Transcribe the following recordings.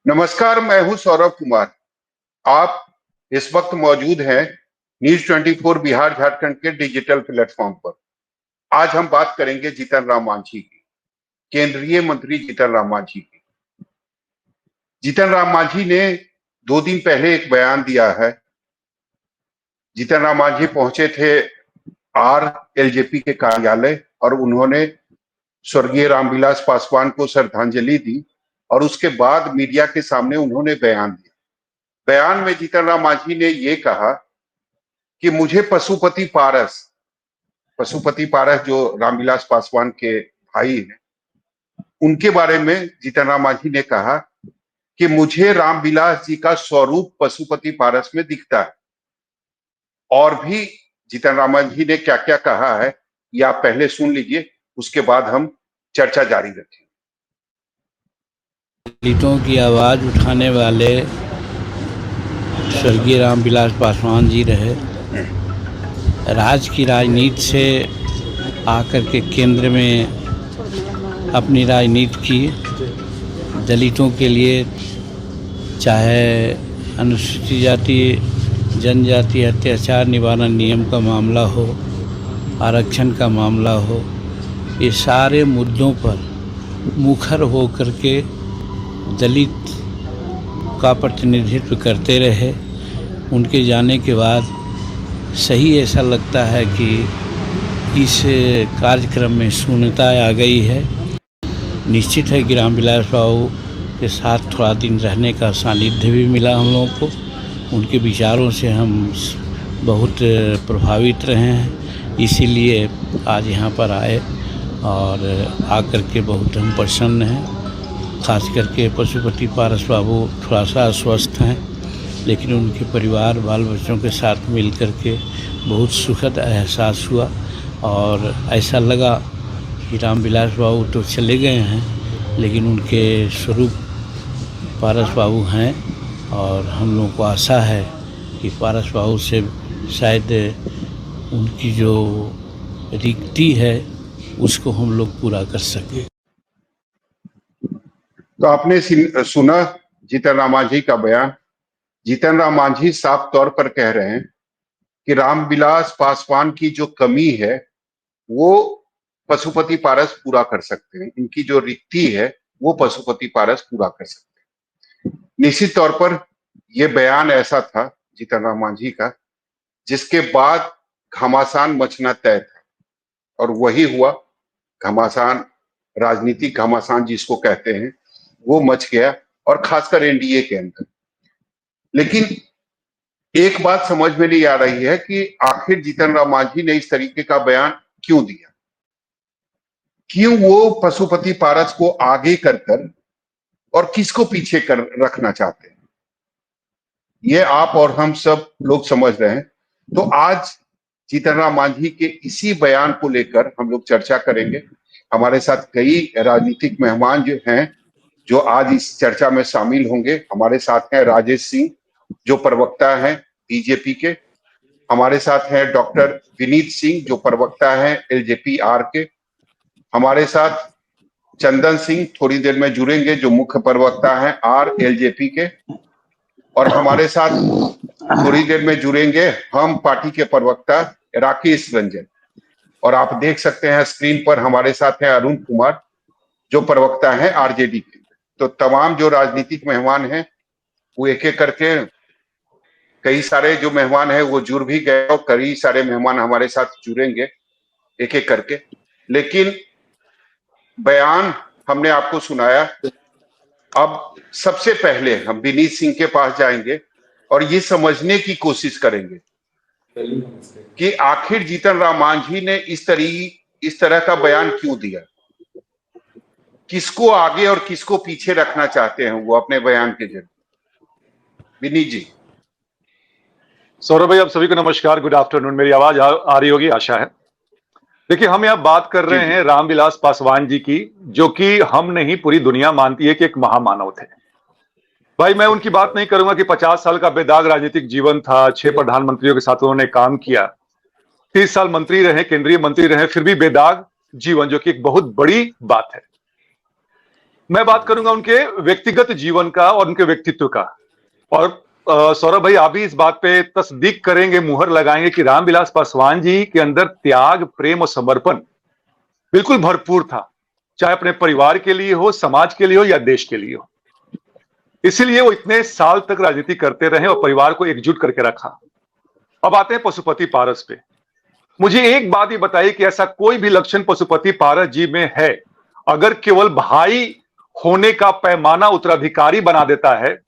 नमस्कार, मैं हूं सौरभ कुमार। आप इस वक्त मौजूद हैं न्यूज 24 बिहार झारखंड के डिजिटल प्लेटफॉर्म पर। आज हम बात करेंगे जीतन राम मांझी की, केंद्रीय मंत्री जीतन राम मांझी की। जीतन राम मांझी ने 2 दिन पहले एक बयान दिया है। जीतन राम मांझी पहुंचे थे RLJP के कार्यालय और उन्होंने स्वर्गीय रामविलास पासवान को श्रद्धांजलि दी और उसके बाद मीडिया के सामने उन्होंने बयान दिया। बयान में जीतन राम मांझी ने ये कहा कि मुझे पशुपति पारस जो रामविलास पासवान के भाई हैं, उनके बारे में जीतन राम मांझी ने कहा कि मुझे रामविलास जी का स्वरूप पशुपति पारस में दिखता है। और भी जीतन राम मांझी ने क्या क्या कहा है ये आप पहले सुन लीजिए, उसके बाद हम चर्चा जारी रखें। दलितों की आवाज़ उठाने वाले स्वर्गीय रामविलास पासवान जी रहे। राज्य की राजनीति से आकर के केंद्र में अपनी राजनीति की। दलितों के लिए चाहे अनुसूचित जाति जनजाति अत्याचार निवारण नियम का मामला हो, आरक्षण का मामला हो, ये सारे मुद्दों पर मुखर हो करके दलित का प्रतिनिधित्व करते रहे। उनके जाने के बाद सही ऐसा लगता है कि इस कार्यक्रम में शून्यता आ गई है। निश्चित है कि रामविलास बाबू के साथ थोड़ा दिन रहने का सानिध्य भी मिला हम लोगों को। उनके विचारों से हम बहुत प्रभावित रहे हैं, इसीलिए आज यहाँ पर आए और आकर के बहुत हम प्रसन्न हैं। खास करके पशुपति पारस बाबू थोड़ा सा अस्वस्थ हैं, लेकिन उनके परिवार बाल बच्चों के साथ मिल कर के बहुत सुखद एहसास हुआ और ऐसा लगा कि रामविलास बाबू तो चले गए हैं, लेकिन उनके स्वरूप पारस बाबू हैं और हम लोगों को आशा है कि पारस बाबू से शायद उनकी जो रिक्ति है उसको हम लोग पूरा कर सकें। तो आपने सुना जीतन राम मांझी का बयान। जीतन राम मांझी साफ तौर पर कह रहे हैं कि रामविलास पासवान की जो कमी है वो पशुपति पारस पूरा कर सकते हैं। इनकी जो रिक्ति है वो पशुपति पारस पूरा कर सकते हैं। निश्चित तौर पर यह बयान ऐसा था जीतन राम मांझी का जिसके बाद घमासान मचना तय था, और वही हुआ। घमासान, राजनीतिक घमासान जिसको कहते हैं, वो मच गया, और खासकर एनडीए के अंदर। लेकिन एक बात समझ में नहीं आ रही है कि आखिर जीतन राम मांझी ने इस तरीके का बयान क्यों दिया। क्यों वो पशुपति पारस को आगे कर और किसको पीछे कर रखना चाहते हैं, ये आप और हम सब लोग समझ रहे हैं। तो आज जीतन राम मांझी के इसी बयान को लेकर हम लोग चर्चा करेंगे। हमारे साथ कई राजनीतिक मेहमान जो हैं जो आज इस चर्चा में शामिल होंगे। हमारे साथ हैं राजेश सिंह जो प्रवक्ता हैं बीजेपी के। हमारे साथ हैं डॉक्टर विनीत सिंह जो प्रवक्ता हैं LJP-R के। हमारे साथ चंदन सिंह थोड़ी देर में जुड़ेंगे जो मुख्य प्रवक्ता हैं RLJP के। और हमारे साथ थोड़ी देर में जुड़ेंगे हम पार्टी के प्रवक्ता राकेश रंजन। और आप देख सकते हैं स्क्रीन पर हमारे साथ हैं अरुण कुमार जो प्रवक्ता हैं RJD के। तो तमाम जो राजनीतिक मेहमान हैं वो एक एक करके, कई सारे जो मेहमान हैं वो जुड़ भी गए और कई सारे मेहमान हमारे साथ जुड़ेंगे एक एक करके। लेकिन बयान हमने आपको सुनाया। अब सबसे पहले हम विनीत सिंह के पास जाएंगे और ये समझने की कोशिश करेंगे कि आखिर जीतन राम मांझी ने इस तरह का बयान क्यों दिया। किसको आगे और किसको पीछे रखना चाहते हैं वो अपने बयान के जरिए। विनीत जी। सौरभ भाई, आप सभी को नमस्कार, गुड आफ्टरनून। मेरी आवाज आ रही होगी, आशा है। देखिए, हम यहाँ बात कर रहे हैं रामविलास पासवान जी की, जो कि हम नहीं पूरी दुनिया मानती है कि एक महामानव थे। भाई, मैं उनकी बात नहीं करूंगा कि 50 साल का बेदाग राजनीतिक जीवन था, 6 प्रधानमंत्रियों के साथ उन्होंने काम किया, 30 साल मंत्री रहे, केंद्रीय मंत्री रहे, फिर भी बेदाग जीवन, जो कि एक बहुत बड़ी बात है। मैं बात करूंगा उनके व्यक्तिगत जीवन का और उनके व्यक्तित्व का। और सौरभ भाई, आप भी इस बात पे तस्दीक करेंगे, मुहर लगाएंगे कि रामविलास पासवान जी के अंदर त्याग, प्रेम और समर्पण बिल्कुल भरपूर था, चाहे अपने परिवार के लिए हो, समाज के लिए हो या देश के लिए हो। इसीलिए वो इतने साल तक राजनीति करते रहे और परिवार को एकजुट करके रखा। अब आते हैं पशुपति पारस पे। मुझे एक बात ही बताइए कि ऐसा कोई भी लक्षण पशुपति पारस जी में है? अगर केवल भाई होने का पैमाना उत्तराधिकारी बना देता है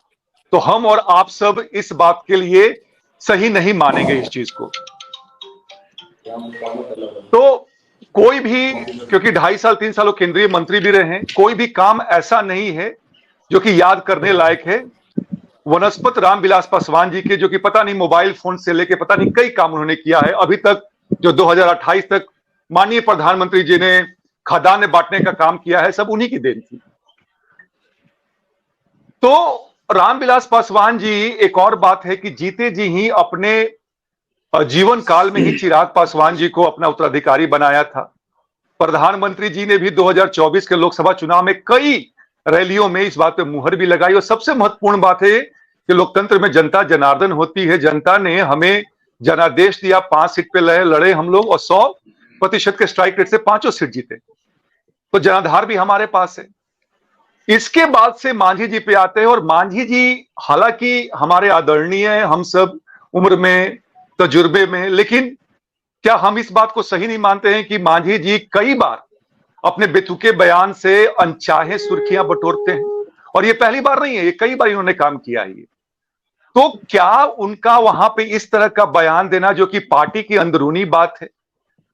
तो हम और आप सब इस बात के लिए सही नहीं मानेंगे इस चीज को। तो कोई भी, क्योंकि 2.5 साल 3 साल केंद्रीय मंत्री भी रहे हैं, कोई भी काम ऐसा नहीं है जो कि याद करने लायक है। वनस्पत रामविलास पासवान जी के, जो कि पता नहीं मोबाइल फोन से लेके पता नहीं कई काम उन्होंने किया है अभी तक, जो 2028 तक माननीय प्रधानमंत्री जी ने खदान बांटने का काम किया है, सब उन्हीं की देन थी। तो रामविलास पासवान जी, एक और बात है कि जीते जी ही अपने जीवन काल में ही चिराग पासवान जी को अपना उत्तराधिकारी बनाया था। प्रधानमंत्री जी ने भी 2024 के लोकसभा चुनाव में कई रैलियों में इस बात पे मुहर भी लगाई। और सबसे महत्वपूर्ण बात है कि लोकतंत्र में जनता जनार्दन होती है। जनता ने हमें जनादेश दिया, 5 सीट पे लड़े हम लोग और 100% के स्ट्राइक रेट से 5 सीट जीते। तो जनाधार भी हमारे पास है। इसके बाद से मांझी जी पे आते हैं। और मांझी जी हालांकि हमारे आदरणीय हैं, हम सब उम्र में, तजुर्बे में, लेकिन क्या हम इस बात को सही नहीं मानते हैं कि मांझी जी कई बार अपने बेतुके बयान से अनचाहे सुर्खियां बटोरते हैं? और ये पहली बार नहीं है, ये कई बार इन्होंने काम किया है। तो क्या उनका वहां पे इस तरह का बयान देना, जो कि पार्टी की अंदरूनी बात है,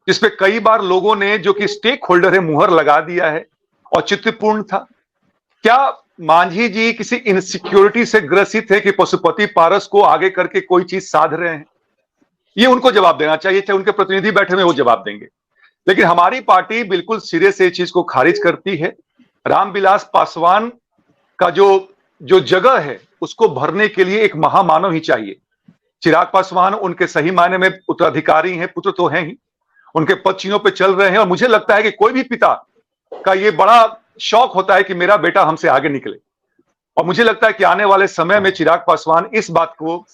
जिसपे कई बार लोगों ने, जो कि स्टेक होल्डर है, मुहर लगा दिया है, औचित्यपूर्ण था? क्या मांझी जी किसी इनसिक्योरिटी से ग्रसित है कि पशुपति पारस को आगे करके कोई चीज साध रहे हैं? ये उनको जवाब देना चाहिए, चाहे उनके प्रतिनिधि बैठे हुए वो जवाब देंगे। लेकिन हमारी पार्टी बिल्कुल सिरे से इस चीज को खारिज करती है। रामविलास पासवान का जो जगह है उसको भरने के लिए एक महामानव ही चाहिए। चिराग पासवान उनके सही मायने में उत्तराधिकारी हैं, पुत्र तो हैं ही, उनके पदचिन्हों पे चल रहे हैं। और मुझे लगता है कि कोई भी पिता का ये बड़ा शौक होता है कि मेरा बेटा हमसे आगे निकले। और मुझे लगता है कि आने वाले समय में चिराग पासवान इस बात को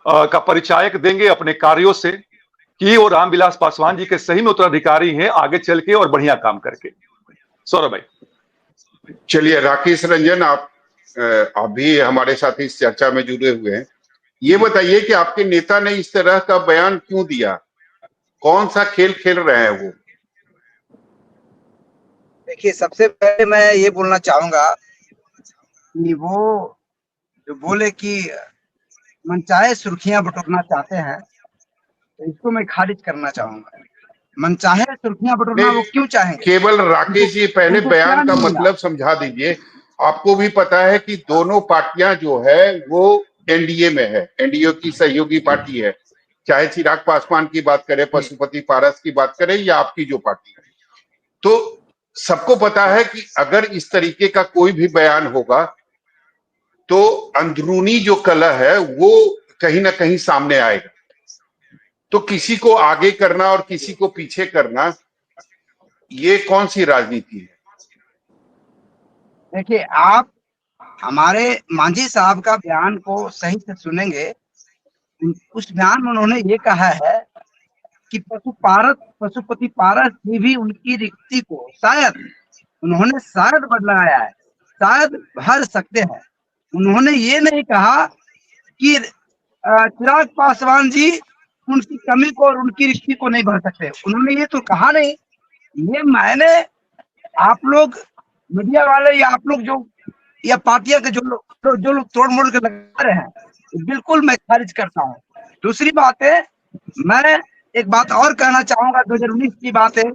का परिचायक देंगे अपने कार्यों से कि वो रामविलास पासवान जी के सही में उत्तराधिकारी हैं, आगे चल के और बढ़िया काम करके। सौरभ भाई। चलिए, राकेश रंजन, आप भी हमारे साथ इस चर्चा में जुड़े हुए हैं। ये बताइए कि आपके नेता ने इस तरह का बयान क्यों दिया? कौन सा खेल खेल रहे हैं वो? देखिए, सबसे पहले मैं ये बोलना चाहूंगा कि वो जो बोले कि मनचाहे सुर्खियां बटोरना चाहते हैं, तो इसको मैं खारिज करना चाहूंगा। मनचाहे सुर्खियां बटोरना वो क्यों चाहेंगे? केवल राकेश जी, पहले बयान का मतलब समझा दीजिए। आपको भी पता है कि दोनों पार्टियां जो है वो एनडीए में है, एनडीए की सहयोगी पार्टी है। चाहे चिराग पासवान की बात करें, पशुपति पारस की बात करें या आपकी जो पार्टी है, तो सबको पता है कि अगर इस तरीके का कोई भी बयान होगा तो अंदरूनी जो कलह है वो कहीं ना कहीं सामने आएगा। तो किसी को आगे करना और किसी को पीछे करना, ये कौन सी राजनीति है? देखिए, आप हमारे मांझी साहब का बयान को सही से सुनेंगे। उस बयान में उन्होंने ये कहा है कि पशुपति पारस जी भी उनकी रिक्ति को शायद बदलाया है, शायद भर सकते हैं। उन्होंने ये नहीं कहा कि चिराग पासवान जी उनकी कमी को और उनकी रिक्ति को नहीं भर सकते। उन्होंने ये तो कहा नहीं। ये मैंने, आप लोग मीडिया वाले या आप लोग जो या पार्टियां के जो लोग तोड़ मोड़ के लगा रहे हैं, बिल्कुल मैं खारिज करता हूँ। दूसरी बात है, मैं एक बात और कहना चाहूंगा। 2019 की बात है,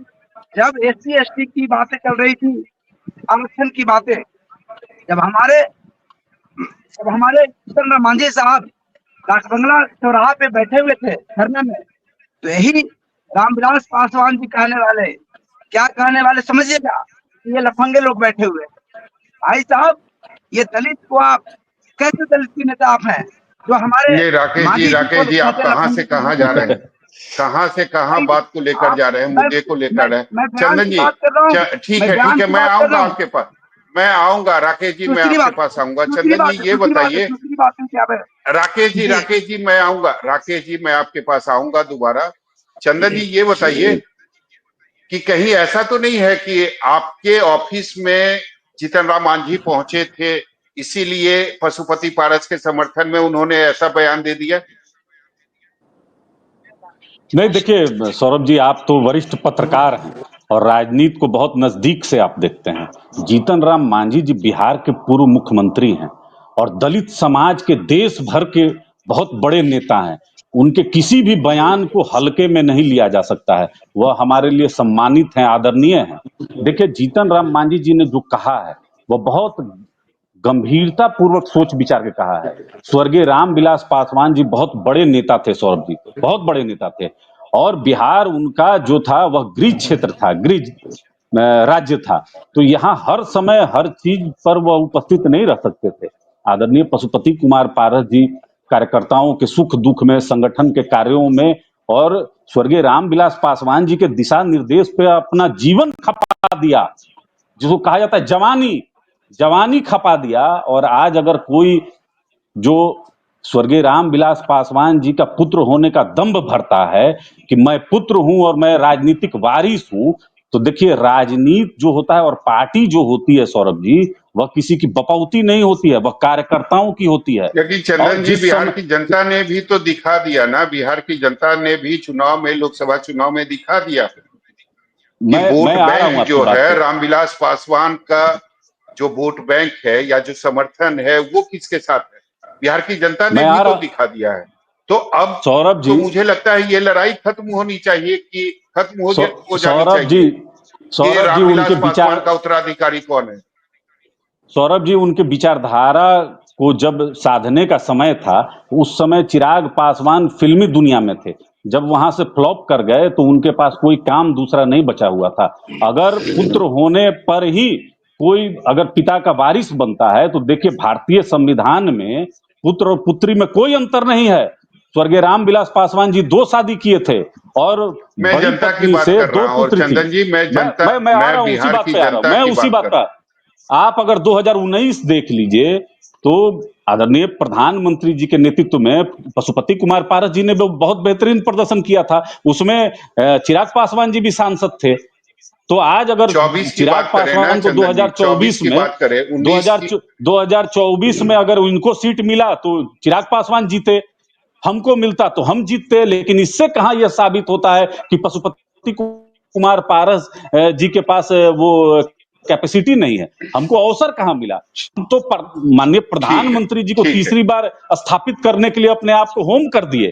जब SC ST की बातें चल रही थी, आरक्षण की बातें, जब हमारे जितेंद्र मांझी साहब डाकबंगला चौराहा पे बैठे हुए थे धरने में, तो यही रामविलास पासवान जी क्या कहने वाले समझिएगा, ये लफंगे लोग बैठे हुए। भाई साहब, ये दलित को आप कैसे, दलित की नेता आप हैं जो हमारे? राकेश जी, आप कहां से कहां जा रहे हैं? कहां से कहां बात को लेकर जा रहे हैं, मुद्दे को लेकर है? चंदन जी, ठीक है, मैं आऊंगा आपके पास। मैं आऊंगा राकेश जी, मैं दूसरी आपके बात पास आऊंगा। दूसरी चंदन बात जी ये दूसरी बात बताइए, दूसरी बात है क्या है? जी राकेश जी मैं आऊंगा, राकेश जी मैं आपके पास आऊंगा दोबारा। चंदन जी ये बताइए कि कहीं ऐसा तो नहीं है कि आपके ऑफिस में जीतन राम मांझी पहुंचे थे, इसीलिए पशुपति पारस के समर्थन में उन्होंने ऐसा बयान दे दिया? नहीं, देखिए सौरभ जी, आप तो वरिष्ठ पत्रकार हैं और राजनीति को बहुत नजदीक से आप देखते हैं। जीतन राम मांझी जी बिहार के पूर्व मुख्यमंत्री हैं और दलित समाज के देश भर के बहुत बड़े नेता हैं। उनके किसी भी बयान को हल्के में नहीं लिया जा सकता है। वह हमारे लिए सम्मानित हैं, आदरणीय हैं। देखिए, जीतन राम मांझी जी ने जो कहा है वह बहुत गंभीरता पूर्वक सोच विचार के कहा है। स्वर्गीय रामविलास पासवान जी बहुत बड़े नेता थे सौरभ जी, बहुत बड़े नेता थे। और बिहार उनका जो था वह गृह क्षेत्र था, गृह राज्य था। तो यहाँ हर समय हर चीज पर वह उपस्थित नहीं रह सकते थे। आदरणीय पशुपति कुमार पारस जी कार्यकर्ताओं के सुख दुख में, संगठन के कार्यों में और स्वर्गीय रामविलास पासवान जी के दिशा निर्देश पे अपना जीवन खपा दिया, जिसको कहा जाता है जवानी, जवानी खपा दिया। और आज अगर कोई जो स्वर्गीय रामविलास पासवान जी का पुत्र होने का दंभ भरता है कि मैं पुत्र हूं और मैं राजनीतिक वारिस हूं, तो देखिए राजनीति जो होता है और पार्टी जो होती है सौरभ जी, वह किसी की बपौती नहीं होती है, वह कार्यकर्ताओं की होती है। लेकिन और चंदन जी, जिस बिहार समय की जनता ने भी तो दिखा दिया ना, बिहार की जनता ने भी चुनाव में, लोकसभा चुनाव में दिखा दिया कि मैं वोट आ रहा हूं बैंक आपकी जो बात है पे। रामविलास पासवान का, जो वोट बैंक है या जो समर्थन है वो किसके साथ है, बिहार की जनता ने मैं भी आ तो रहा दिखा दिया है। तो अब सौरभ तो जी, मुझे लगता है ये लड़ाई खत्म होनी चाहिए, कि खत्म हो जानी सौरभ जी, चाहिए कि सौरभ जी उनके रामविलास पासवान विचार, का उत्तराधिकारी कौन है। सौरभ जी उनके विचारधारा को जब साधने का समय था, उस समय चिराग पासवान फिल्मी दुनिया में थे। जब वहां से फ्लॉप कर गए तो उनके पास कोई काम दूसरा नहीं बचा हुआ था। अगर पुत्र होने पर ही कोई अगर पिता का वारिस बनता है तो देखिए भारतीय संविधान में पुत्र और पुत्री में कोई अंतर नहीं है। स्वर्गीय रामविलास पासवान जी 2 शादी किए थे और मैं बड़ी जनता की पत्नी बात से कर 2 रहा हूं, और पुत्री थी। चंदन जी मैं जनता, मैं आ मैं रहा हूं, उसी बिहार बात की पे आ रहा हूं, जनता मैं की उसी बात बात कर रहा पर। आप अगर 2019 देख लीजिए तो आदरणीय प्रधानमंत्री जी के नेतृत्व में पशुपति कुमार पारस जी ने बहुत बेहतरीन प्रदर्शन किया था। उसमें चिराग पासवान जी भी सांसद थे। तो आज हूं। अगर 24 की चिराग बात करें ना पासवान को चंदन जी, 24 2024 की में बात करें, 19 2000 की। 2024 में अगर उनको सीट मिला तो चिराग पासवान जीते, हमको मिलता तो हम जीतते। लेकिन इससे कहां यह साबित होता है कि पशुपति कुमार पारस जी के पास वो कैपेसिटी नहीं है, हमको अवसर कहां मिला। हम तो माननीय ठीक है, प्रधानमंत्री जी को ठीक है, तीसरी बार स्थापित करने के लिए अपने आप को होम कर दिए।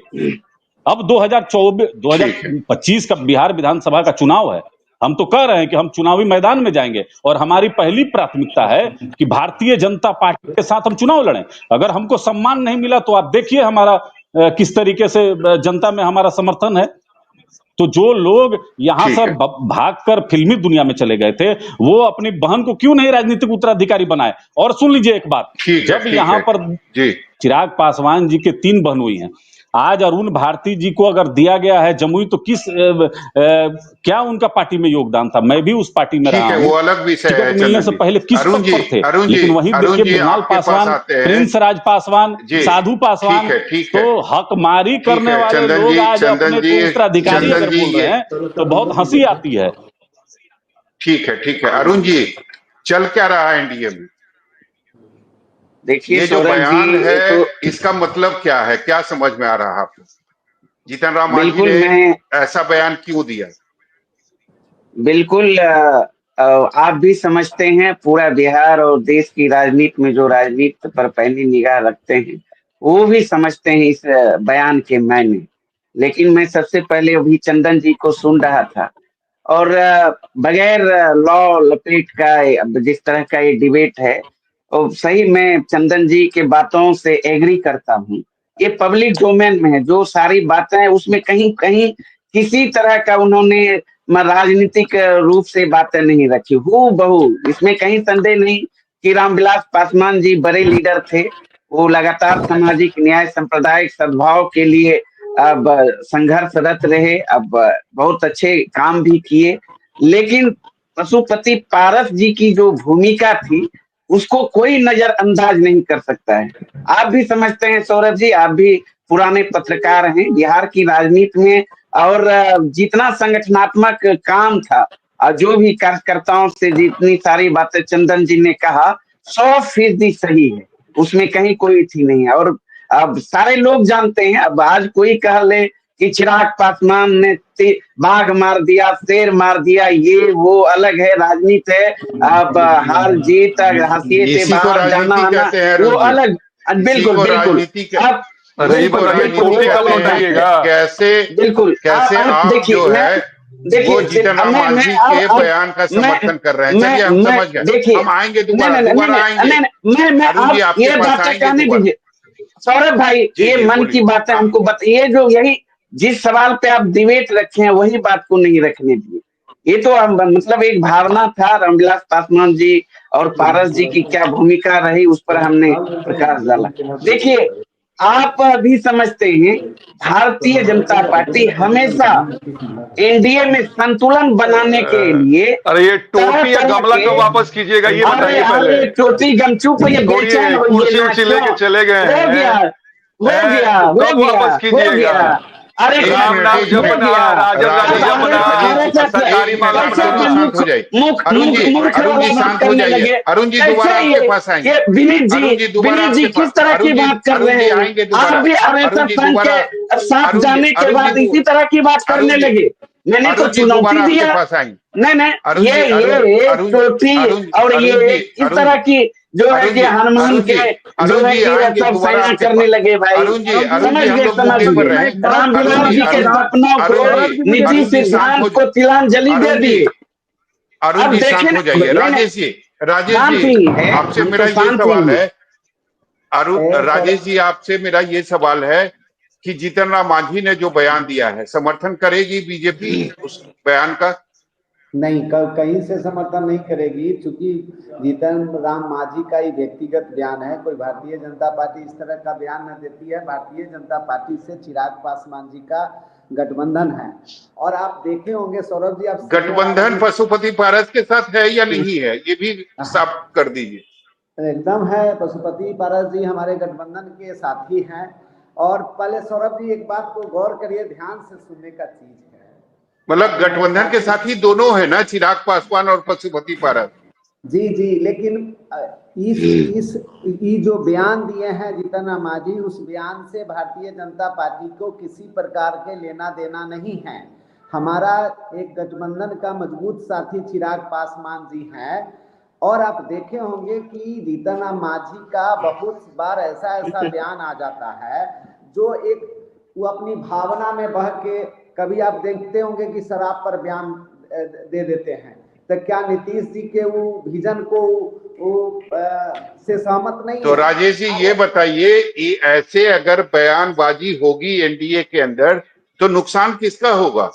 अब 2024 ठीक है, 2025 का बिहार विधानसभा का चुनाव है। हम तो कह रहे हैं कि हम चुनावी मैदान में जाएंगे और हमारी पहली प्राथमिकता है कि भारतीय जनता पार्टी के साथ हम चुनाव लड़ें। अगर हमको सम्मान नहीं मिला तो आप देखिए हमारा किस तरीके से जनता में हमारा समर्थन है। तो जो लोग यहां से ठीक है, भागकर फिल्मी दुनिया में चले गए थे, वो अपनी बहन को क्यों नहीं राजनीतिक उत्तराधिकारी बनाए। और सुन लीजिए एक बात, ठीक है, जब ठीक यहां है पर जी। चिराग पासवान जी के 3 बहनोई हैं, आज अरुण भारती जी को अगर दिया गया है जमुई, तो क्या उनका पार्टी में योगदान था। मैं भी उस पार्टी में ठीक रहा है, हूं। वो अलग विषय टिकट है मिलने चंदन से जी। पहले किस अरुण पद जी, पर थे। अरुण जी, लेकिन वहीं अरुण देखिए जी मृणाल आपके पास पासवान, आते हैं। प्रिंस राज पासवान, जी, साधु ठीक पासवान, है, ठीक तो है, हकमारी ठीक करने है वाले चंदन लोग जी, आज चंदन अपने जी, को उत्तराधिकारी चंदन अगर जी बोल ये, रहे हैं तो बहुत हंसी आती है। ठीक है, ठीक है अरुण जी, चल क्या रहा है एनडीए में? देखिए ये जो सौरभ जी, बयान है, ये तो इसका मतलब क्या है, क्या समझ में आ रहा है आपको? जीतन राम मांझी बिल्कुल ने मैं ऐसा बयान क्यों दिया? बिल्कुल आप भी समझते हैं, पूरा बिहार और देश की राजनीति में जो राजनीति पर पैनी निगाह रखते हैं वो भी समझते हैं इस बयान के मायने। लेकिन मैं सबसे पहले अभी चंदन जी को सुन रहा था और बगैर लॉ लपेट का अब जिस तरह का ये डिबेट है, और सही मैं चंदन जी के बातों से एग्री करता हूँ। ये पब्लिक डोमेन में है, जो सारी बातें हैं उसमें कहीं कहीं किसी तरह का उन्होंने राजनीतिक रूप से बातें नहीं रखी, हूबहू। इसमें कहीं संदेह नहीं कि रामविलास पासवान जी बड़े लीडर थे। वो लगातार सामाजिक न्याय, सांप्रदायिक सद्भाव के लिए अब संघर्षरत रहे, अब बहुत अच्छे काम भी किए। लेकिन पशुपति पारस जी की जो भूमिका थी उसको कोई नजरअंदाज नहीं कर सकता है। आप भी समझते हैं सौरभ जी, आप भी पुराने पत्रकार हैं, बिहार की राजनीति में और जितना संगठनात्मक काम था और जो भी कार्यकर्ताओं से जितनी सारी बातें चंदन जी ने कहा 100% सही है, उसमें कहीं कोई थी नहीं है। और अब सारे लोग जानते हैं, अब आज कोई कह ले कि चिराग पासवान ने बाघ मार दिया, शेर मार दिया, ये वो अलग है, राजनीति है। अब हार जीत हाशिए से इसी को बाहर जाना राजनीति आना कहते हैं वो अरुण जी। अलग। इसी बिल्कुल को बिल्कुल। राजनीति अब अरे ये बिल्कुल बताइए बिल्कुल टोपी कब वो उठाइएगा? बिल्कुल कैसे आप देखिए जो है वो जीतन राम मांझी के बयान का समर्थन कर रहे हैं। चलिए हम समझ गए, देखिए हम आएंगे नहीं दोबारा नहीं दोबारा आएंगे। मैं अरुण जी आप आपके ये पास बातें आएंगे कहने दोबारा। दीजिए सौरभ भाई, जी ये जी मन बोलिए। की बातें हाँ। हमको ये जो यही जिस सवाल पे आप डिबेट रखे हैं वही बात को नहीं रखने दिए। ये तो मतलब एक भावना था रामविलास पासवान जी और पारस जी की क्या भूमिका रही उस पर हमने प्रकाश डाला। देखिए आप भी समझते हैं भारतीय जनता पार्टी हमेशा एनडीए में संतुलन बनाने के लिए अरे ये तरह टोपी या तरह गमला के कब वापस कीजिएगा ये अरे बताइए पहले। अरे चोटी गमछू पे ये बेचैन छोड़िए, होइए कुर्सी ना, उर्सी क्यों लेके चले गए हो गया हैं, हो गया तो हो कब गया वापस हो कीजिएगा? गया। अरे एक राम मिनट, नाम एक हो मिनट। जपना, गया। राजन राजन राजेश अब जपना, राजेश जी सरकारी एक मिनट, माला कैसे अपना। शांत हो जाइए। मुख अरुण जी मुख अरुण जी वाला बात शांत हो करने जाइए। लगे। अरुण जी कैसे दोबारा आपके पास आएंगे। ये अरुण जी दोबारा विनीत जी आपके किस पास, तरह की बात कर अरुण रहे जी हैं? आएंगे आप दोबारा। भी अरुण अरेसर जी संघ दोबारा, के साथ अरुण जी जाने के बाद इसी तरह की बात करने अरुण जी लगे। मैंने तो अरुण जी चुनौती दोबारा आपके दिया। पास आएंगे। नहीं नहीं अरुण जी ये चोटी और अरुण ये जी इस तरह की जो है अरुण कि जी हनुमान अरुण जी के जो अरुण है जी कि आएंगे सब दोबारा सेना आपके करने पास। लगे भाई। अरुण समझ जी हम गए लोग समझ मुद्दे पर गए। रहे। रामविलास जी के सपनों को निजी सिद्धांत को तिलांजलि दे दिए। अरुण अब जी शांत देखें हो जाइए। नहीं राजेश शांत जी ही है, आपसे हम मेरा तो ये शांत ही सवाल हैं। है। राजेश जी आपसे मेरा ये सवाल है कि जीतन राम मांझी ने जो बयान दिया है, समर्थन करेगी बीजेपी उस बयान का? नहीं, कहीं से समर्थन नहीं करेगी, क्योंकि जीतन राम मांझी का ही व्यक्तिगत बयान है। कोई भारतीय जनता पार्टी इस तरह का बयान न देती है। भारतीय जनता पार्टी से चिराग पासवान जी का गठबंधन है। और आप देखे होंगे सौरभ जी, आप गठबंधन पशुपति पारस के साथ है या नहीं है, ये भी साफ कर दीजिए। एकदम है, पशुपति पारस जी हमारे गठबंधन के साथी हैं। और पहले सौरभ जी एक बात को गौर करिए, ध्यान से सुनने का चीज है। मतलब गठबंधन के साथी दोनों है ना, चिराग पासवान और पशुपति पारस? जी जी, लेकिन ये जो बयान दिए हैं जीतन राम मांझी, उस बयान से भारतीय जनता पार्टी को किसी प्रकार के लेना देना नहीं है। हमारा एक गठबंधन का मजबूत साथी चिराग पासवान जी हैं। और आप देखे होंगे कि जीतन राम मांझी का बहुत बार ऐसा बयान आ जाता है जो एक वो अपनी भावना में बह के, कभी आप देखते होंगे कि शराब पर बयान दे देते हैं। तो क्या नीतीश जी के वो विजन को से सहमत नहीं तो है? राजेश जी ये बताइए, ऐसे अगर बयानबाजी होगी एनडीए के अंदर तो नुकसान किसका होगा?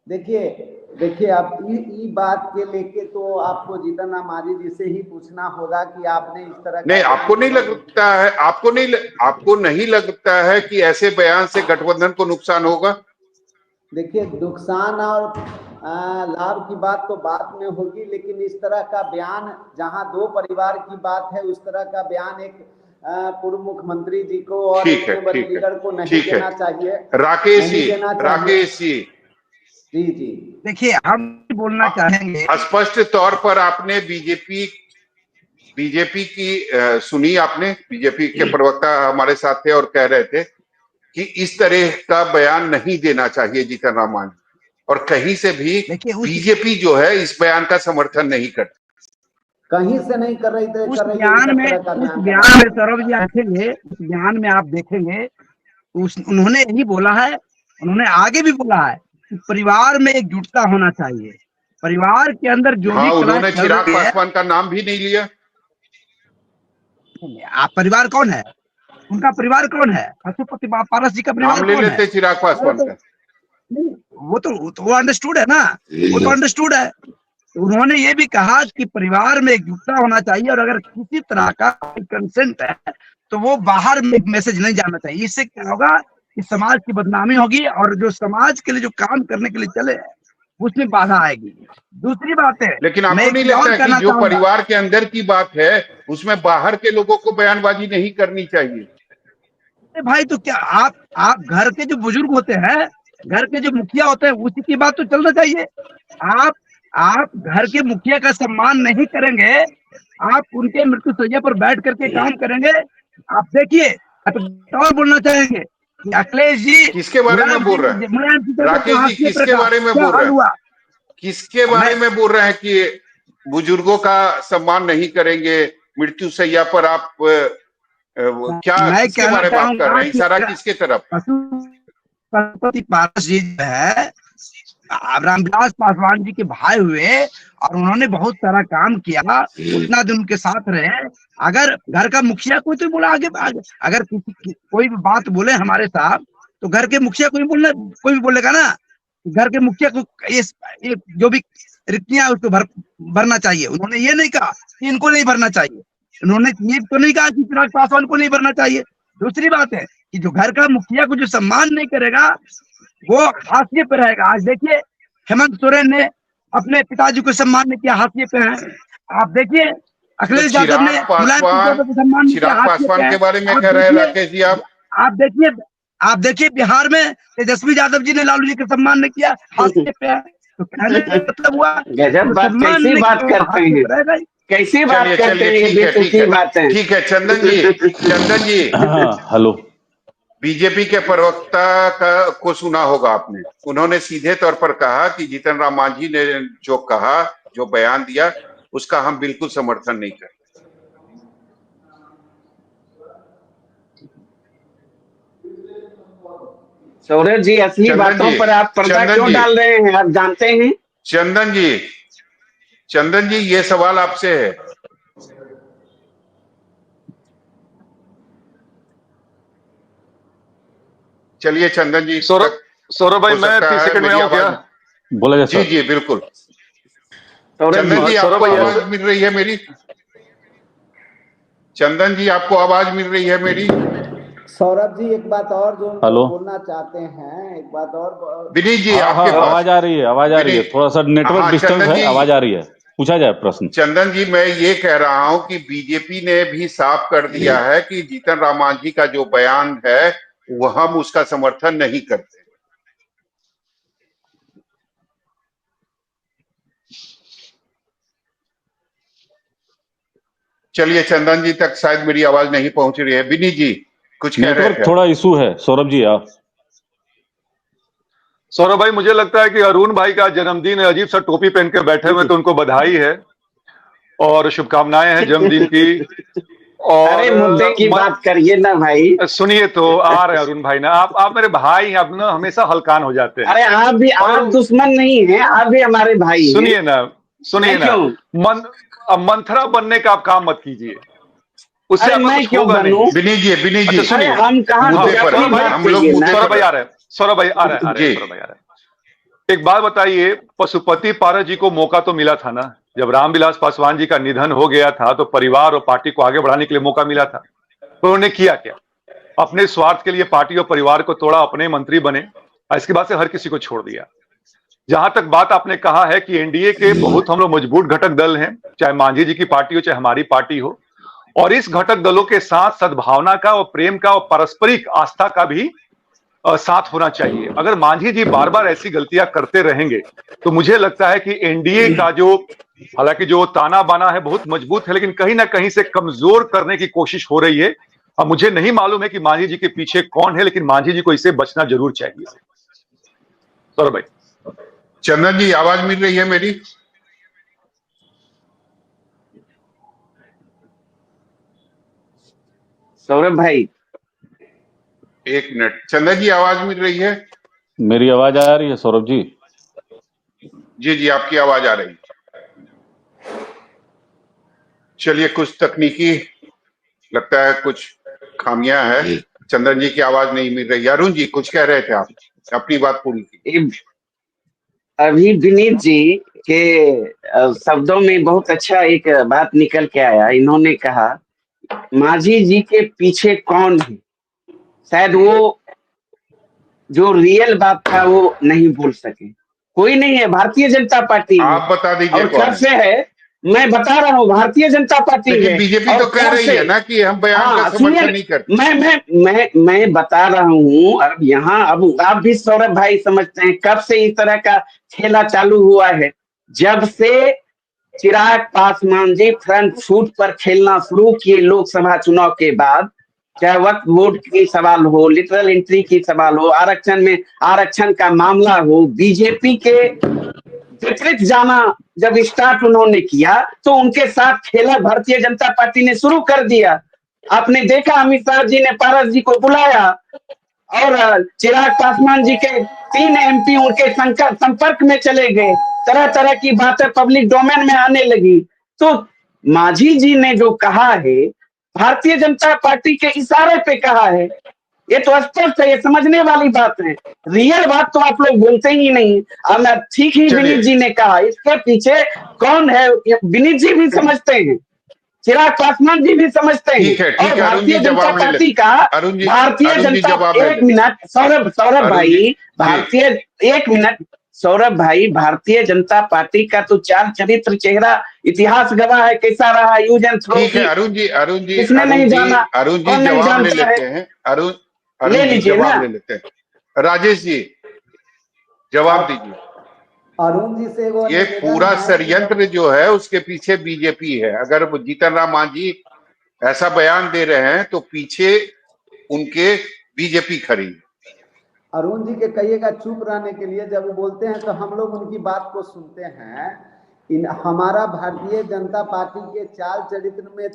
देखिए आप ये बात के लेके तो आपको जीतन राम मांझी जी से ही पूछना होगा कि आपने इस तरह नहीं, आपको नहीं लगता है, आपको नहीं लगता है कि ऐसे बयान से गठबंधन को नुकसान होगा? देखिए, नुकसान और लाभ की बात तो बाद में होगी, लेकिन इस तरह का बयान, जहां दो परिवार की बात है, उस तरह का बयान एक पूर्व मुख्यमंत्री जी को और एक लीडर को नहीं देना चाहिए। राकेश जी जी देखिए, हम बोलना चाहेंगे, स्पष्ट तौर पर आपने बीजेपी की सुनी, आपने बीजेपी के प्रवक्ता हमारे साथ थे और कह रहे थे कि इस तरह का बयान नहीं देना चाहिए जीतन राम मांझी, और कहीं से भी बीजेपी जो है इस बयान का समर्थन नहीं करती, कहीं से नहीं कर रही थी। उस बयान में सौरभ जी देखेंगे, उस बयान में आप देखेंगे उन्होंने यही बोला है, उन्होंने आगे भी बोला है कि परिवार में एकजुटता होना चाहिए, परिवार के अंदर जो भी उन्होंने चिराग पासवान का नाम भी नहीं लिया। आप परिवार कौन है, उनका परिवार कौन है? पशुपति पारस जी का परिवार नाम ले लेते चिराग पासवान का। वो तो अंडरस्टूड है ना, वो तो अंडरस्टूड है। उन्होंने ये भी कहा कि परिवार में एकजुटता होना चाहिए, और अगर किसी तरह का कंसेंट है तो वो बाहर में मैसेज नहीं जाना चाहिए। इससे क्या होगा कि समाज की बदनामी होगी, और जो समाज के लिए जो काम करने के लिए चले हैं उसमें बाधा आएगी। दूसरी बात है, लेकिन मैं आपको एक नहीं चीज और लगता है कि करना जो चाहूंगा। परिवार के अंदर की बात है उसमें बाहर के लोगों को बयानबाजी नहीं करनी चाहिए? अरे भाई, तो क्या आप घर के जो बुजुर्ग होते हैं, घर के जो मुखिया होते हैं, उसी की बात तो चलना चाहिए। आप आप घर के मुखिया का सम्मान नहीं करेंगे, आप उनके मृत्यु शैया पर बैठ करके काम करेंगे। आप देखिए, आप और बोलना चाहेंगे कि अखिलेश जी किसके बारे में बोल रहे हैं मुलायम सिंह यादव को राकेश जी? हाशिए पर किसके रखा, बारे में क्या बोल रहे हाल हैं? हुआ? किसके मैं बारे में बोल रहे हैं कि बुजुर्गों का सम्मान नहीं करेंगे, मृत्यु शैया पर आप क्या मैं किसके कहना बारे में आप कर चाहूंगा रहे हैं? कि इशारा किसके तरफ? पशुपति पारस जी जो है, रामविलास पासवान जी के भाई हुए और उन्होंने बहुत सारा काम किया, उतना दिन उनके साथ रहे। अगर घर का मुखिया कोई तो बोला आगे अगर कोई भी बात बोले हमारे साथ, तो घर के मुखिया कोई भी बोलेगा ना, घर के मुखिया को ये जो भी रिक्तियां उसको भरना चाहिए। उन्होंने ये नहीं कहा कि इनको नहीं भरना चाहिए, उन्होंने ये तो नहीं कहा कि चिराग पासवान को नहीं भरना चाहिए। दूसरी बात है कि जो घर का मुखिया को जो सम्मान नहीं करेगा, वो हाशिए पे रहेगा। आज देखिए, हेमंत सोरेन ने अपने पिताजी को सम्मान नहीं किया, हाशिए पे है। आप देखिए, तो अखिलेश यादव ने मुलायम सिंह यादव को सम्मान नहीं किया, चिराग हाशिए पे पासवान है। के बारे में आप कह रहे हैं देखिए, राकेश जी आप? आप देखिए आप देखिए बिहार में तेजस्वी यादव जी ने लालू जी का सम्मान नहीं किया, हाशिए पे है। तो कहने का मतलब हुआ गजब जो बात, सम्मान कैसी नहीं बात किया, करते हाशिए हैं, पे रहेगा ही। कैसी बात चलिए करते चलिए, हैं, ये ठीक है ठीक बेतुकी है बातें। ठीक है। चंदन जी हाँ, हेलो। बीजेपी के प्रवक्ता को सुना होगा आपने। उन्होंने सीधे तौर पर कहा कि जीतन राम मांझी ने जो कहा, जो बयान दिया, उसका हम बिल्कुल समर्थन नहीं करते। सौरभ जी, असली बातों पर आप पर्दा क्यों डाल रहे हैं? आप जानते हैं। चंदन जी ये सवाल आपसे है। चलिए चंदन जी, सौरभ भाई, मैं 30 सेकंड में आऊं क्या? बोला जाए जी सर? जी बिल्कुल। सौरभ चंदन जी जी, आपको आवाज मिल रही है मेरी? चंदन जी आपको आवाज मिल रही है मेरी? सौरभ जी, एक बात और जो हेलो। बोलना चाहते हैं, एक बात और। विनीत जी हाँ हाँ, आपके पास आवाज आ रही है, आवाज आ रही है। विनीत, थोड़ा सा नेटवर्क हाँ डिस्टर्ब चंदन है, जी, आवाज आ रही है। पूछा जाए प्रश्न। चंदन जी मैं ये कह रहा हूं कि बीजेपी ने भी साफ कर दिया है कि जीतन राम मांझी का जो बयान है वो हम उसका समर्थन नहीं करते। चलिए, चंदन जी तक शायद मेरी आवाज नहीं पहुंच रही है। विनीत जी कुछ कह रहे नेटवर्क थे? थोड़ा इशू है सौरभ जी। आप सौरभ भाई, मुझे लगता है कि अरुण भाई का जन्मदिन है, अजीब सा टोपी पहन के बैठे हुए, तो उनको बधाई है और शुभकामनाएं हैं जन्मदिन की। अरे मुद्दे की बात करिए ना भाई। सुनिए तो, आ रहे हैं अरुण भाई ना, आप मेरे भाई हैं, आप ना हमेशा हल्कान हो जाते हैं। अरे आप भी, आप दुश्मन नहीं हैं, आप भी हमारे भाई हैं। सुनिए ना, मंथरा बनने का आप काम मत कीजिए, उससे आपका मैं कुछ क्यों होगा बनूं? नहीं। विनीत जी अरे हम कहाँ मुद्दे पर हम लोग मुद्दे सौरभ भाई पर आ रहे हैं, सौरभ भाई आ रहे हैं। एक बात बताइए, पशुपति पारस जी को मौका तो मिला था ना, जब रामविलास पासवान जी का निधन हो गया था तो परिवार और पार्टी को आगे बढ़ाने के लिए मौका मिला था, तो उन्होंने किया क्या? अपने स्वार्थ के लिए पार्टी और परिवार को तोड़ा, अपने मंत्री बने और इसके बाद से हर किसी को छोड़ दिया। जहां तक बात आपने कहा है कि एनडीए के बहुत हम लोग मजबूत घटक दल हैं, चाहे मांझी जी की पार्टी हो चाहे हमारी पार्टी हो, और इस घटक दलों के साथ सद्भावना का और प्रेम का और पारस्परिक आस्था का भी साथ होना चाहिए। अगर मांझी जी बार बार ऐसी गलतियां करते रहेंगे तो मुझे लगता है कि एनडीए का जो, हालांकि जो ताना बाना है बहुत मजबूत है, लेकिन कहीं ना कहीं से कमजोर करने की कोशिश हो रही है। अब मुझे नहीं मालूम है कि मांझी जी के पीछे कौन है, लेकिन मांझी जी को इससे बचना जरूर चाहिए। सौरभ भाई। चंदन जी आवाज मिल रही है मेरी? सौरभ भाई, एक मिनट, चंदन जी आवाज मिल रही है? मेरी आवाज आ रही है सौरभ जी? जी जी आपकी आवाज आ रही है। चलिए, कुछ तकनीकी लगता है कुछ खामियां है, चंदन जी की आवाज नहीं मिल रही। अरुण जी कुछ कह रहे थे, आप अपनी बात पूरी की। अभी विनीत जी के शब्दों में बहुत अच्छा एक बात निकल के आया। इन्होंने कहा मांझी जी के पीछे कौन है, शायद वो जो रियल बात था वो नहीं बोल सके। कोई नहीं है भारतीय जनता पार्टी में। आप बता दीजिए और कौन कब है। से है मैं बता रहा हूँ, भारतीय जनता पार्टी लेकिन है। बीजेपी और तो कह कब रही से है ना कि हम बयान का हाँ सुनिए, समर्थन नहीं करते। मैं बता रहा हूँ। अब यहाँ अब आप भी सौरभ भाई समझते हैं कब से इस तरह का खेला चालू हुआ है। जब से चिराग पासवान जी फ्रंट फुट पर खेलना शुरू किए लोकसभा चुनाव के बाद, चाहे वक्त वोट की सवाल हो, लिटरल एंट्री की सवाल हो, आरक्षण में आरक्षण का मामला हो, बीजेपी के विपरीत जाना जब स्टार्ट उन्होंने किया तो उनके साथ खेला भारतीय जनता पार्टी ने शुरू कर दिया। आपने देखा अमित शाह जी ने पारस जी को बुलाया और चिराग पासवान जी के 3 एमपी उनके संपर्क में चले गए, तरह तरह की बातें पब्लिक डोमेन में आने लगी। तो मांझी जी ने जो कहा है भारतीय जनता पार्टी के इशारे पे कहा है, ये तो स्पष्ट है, ये समझने वाली बात है। रियल बात तो आप लोग बोलते ही नहीं। अब मैं ठीक ही चलिए। विनीत जी ने कहा, इसके पीछे कौन है ये विनीत जी भी समझते हैं, चिराग पासवान जी भी समझते हैं। ठीक है और अरुण जी भारतीय जनता जवाब ले पार्टी लेते। का अरुण जी भारतीय जनता जवाब ले एक लेते। मिनट सौरभ अरुण जी भाई भारतीय एक मिनट सौरभ भाई, भारतीय जनता पार्टी का तो चार चरित्र चेहरा इतिहास गवाह है कैसा रहा, यूज एंड थ्रो ठीक है की किसने नहीं जाना, अरुण जी कौन नहीं जवाब ले जानता है। लेते हैं। अरुण ले जी लीजिए ना। जवाब ले लेते हैं। राजेश जी जवाब दीजिए। अरुण जी से वो ये निवेदन पूरा है कि षड्यंत्र जो है उसके पीछे बीजेपी है। अगर जीतन राम मांझी ऐसा बयान दे रहे हैं तो पीछे उनके बीजेपी खड़ी है। अरुण जी के कहिएगा चुप रहने के लिए, जब वो बोलते हैं तो हम लोग उनकी बात को सुनते हैं। हमारा भारतीय जनता पार्टी के चाल चरित्र में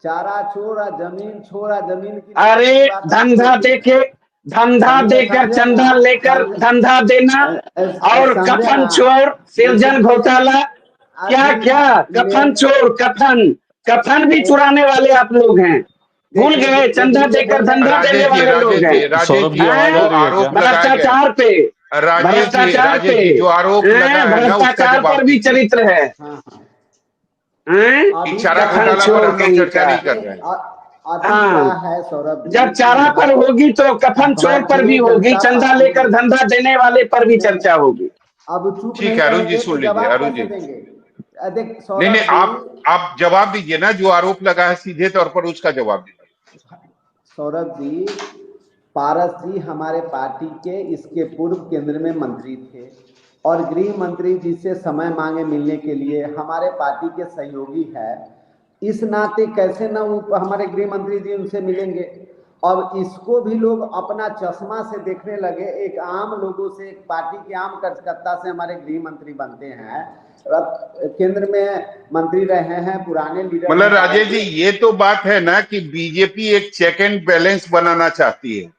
चारा छोड़ा जमीन छोड़ा जमीन की अरे बात धंधा देके धंधा देकर चंदा लेकर धंधा देना और कफन चोर सृजन घोटाला, क्या क्या कफन चोर कफन भी चुराने वाले आप लोग हैं। भूल गए चंदा देकर धंधा देने वाले लोग हैं। सौरभ जी आवाज आ रही है क्या? भ्रष्टाचार पे भ्रष्टाचार पे जो आरोप लगा है ना उसका भ्रष्टाचार जवाब पर भी दीजिए। चरित्र है। चारा कफन घोटाला पर चोर हम लोग कहीं चर्चा का। नहीं कर रहे हैं। अभी क्या है सौरभ जी, जब चारा पर होगी तो कफन चोर पर भी होगी, चंदा लेकर धंधा देने वाले पर भी चर्चा होगी। अब चुप ठीक नहीं है अरुण जी रहेंगे सुन तो लीजिए। जवाब अरुण कैसे जी देंगे? देख नहीं सौरभ जी, आप जवाब दीजिए ना। जो आरोप लगा है सीधे तौर पर उसका जवाब दीजिए। सौरभ जी, पारस जी हमारे पार्टी के इसके पूर्व केंद्र में मंत्री थे और गृह मंत्री जी से समय मांगे मिलने के लिए हमारे पार्टी के सहयोगी है। इस नाते कैसे ना वो हमारे गृह मंत्री जी उनसे मिलेंगे। अब इसको भी लोग अपना चश्मा से देखने लगे। एक आम लोगों से, एक पार्टी के आम कार्यकर्ता से हमारे गृह मंत्री बनते हैं, केंद्र में मंत्री रहे हैं, पुराने लीडर। मतलब राजेश जी ये तो बात है ना कि बीजेपी एक चेक एंड बैलेंस बनाना चाहती है।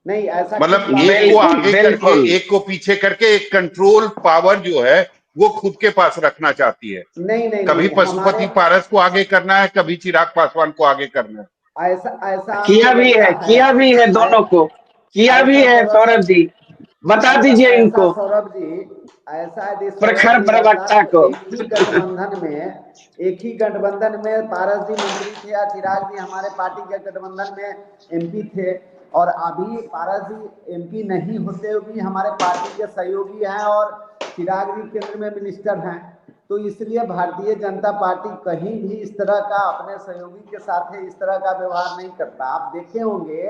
नहीं ऐसा मतलब एक को आगे करके एक को पीछे करके एक कंट्रोल पावर जो है वो खुद के पास रखना चाहती है। नहीं कभी पशुपति पारस को आगे करना है, कभी चिराग पासवान को आगे करना है। ऐसा किया भी है दोनों को, किया भी है सौरभ जी, बता दीजिए इनको सौरभ जी। ऐसा यदि प्रखर प्रवक्ता को। एक ही गठबंधन में पारस जी मंत्री थे या चिराग जी हमारे पार्टी के गठबंधन में एमपी थे, और अभी पारस जी एमपी नहीं होते हुए भी हमारे पार्टी के सहयोगी हैं और चिराग जी केंद्र में मिनिस्टर हैं। तो इसलिए भारतीय जनता पार्टी कहीं भी इस तरह का अपने सहयोगी के साथ इस तरह का व्यवहार नहीं करता। आप देखे होंगे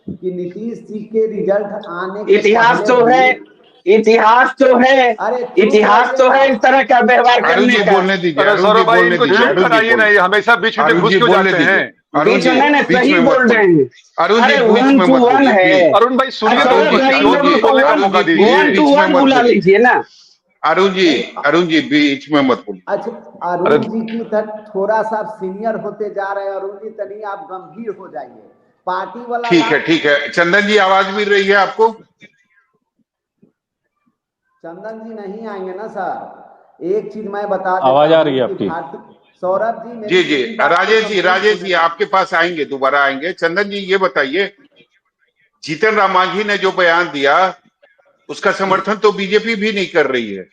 कि नीतीश जी के रिजल्ट आने के इतिहास तो है, इतिहास तो है, इतिहास तो है इस तरह का व्यवहार करने का। बोलने दीजिए अरे सौरभ भाई इनको चुप कराइए नहीं, हमेशा बीच में घुस क्यों जाते हैं? बीच में सही बोल रहे हैं। अरे 1 to 1 है अरुण भाई, सुनिए तो बोलने का मौका दीजिए। 1 to 1 बुला लीजिए ना। अरुण जी बीच में मत बोलिए। अच्छा अरुण जी की थोड़ा सा सीनियर होते जा रहे हैं। अरुण जी तनी आप गंभीर हो जाइए, पार्टी वाला। ठीक है चंदन जी आवाज मिल रही है आपको? चंदन जी नहीं आएंगे ना सर। एक चीज मैं बता देता आवाज आ रही है आपकी? सौरभ जी जी राजेश जी आपके पास आएंगे, दोबारा आएंगे। चंदन जी ये बताइए, जीतन राम मांझी ने जो बयान दिया उसका समर्थन तो बीजेपी भी नहीं कर रही है।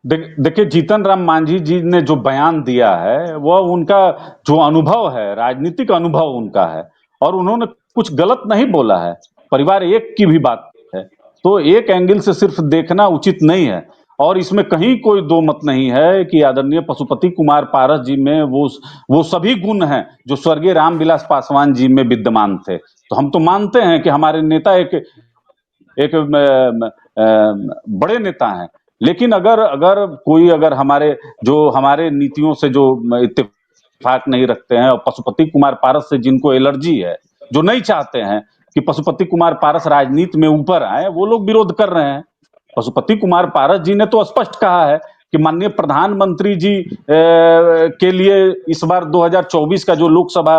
देखिए जीतन राम मांझी जी ने जो बयान दिया है वह उनका जो अनुभव है, राजनीतिक अनुभव उनका है, और उन्होंने कुछ गलत नहीं बोला है, परिवार एक की भी बात है, तो एक एंगल से सिर्फ देखना उचित नहीं है। और इसमें कहीं कोई दो मत नहीं है कि आदरणीय पशुपति कुमार पारस जी में वो सभी गुण हैं जो स्वर्गीय रामविलास पासवान जी में विद्यमान थे। तो हम तो मानते हैं कि हमारे नेता एक बड़े नेता हैं, लेकिन अगर कोई हमारे नीतियों से जो इत्तेफाक नहीं रखते हैं और पशुपति कुमार पारस से जिनको एलर्जी है, जो नहीं चाहते हैं कि पशुपति कुमार पारस राजनीति में ऊपर आए, वो लोग विरोध कर रहे हैं। पशुपति कुमार पारस जी ने तो स्पष्ट कहा है कि माननीय प्रधानमंत्री जी के लिए इस बार 2024 का जो लोकसभा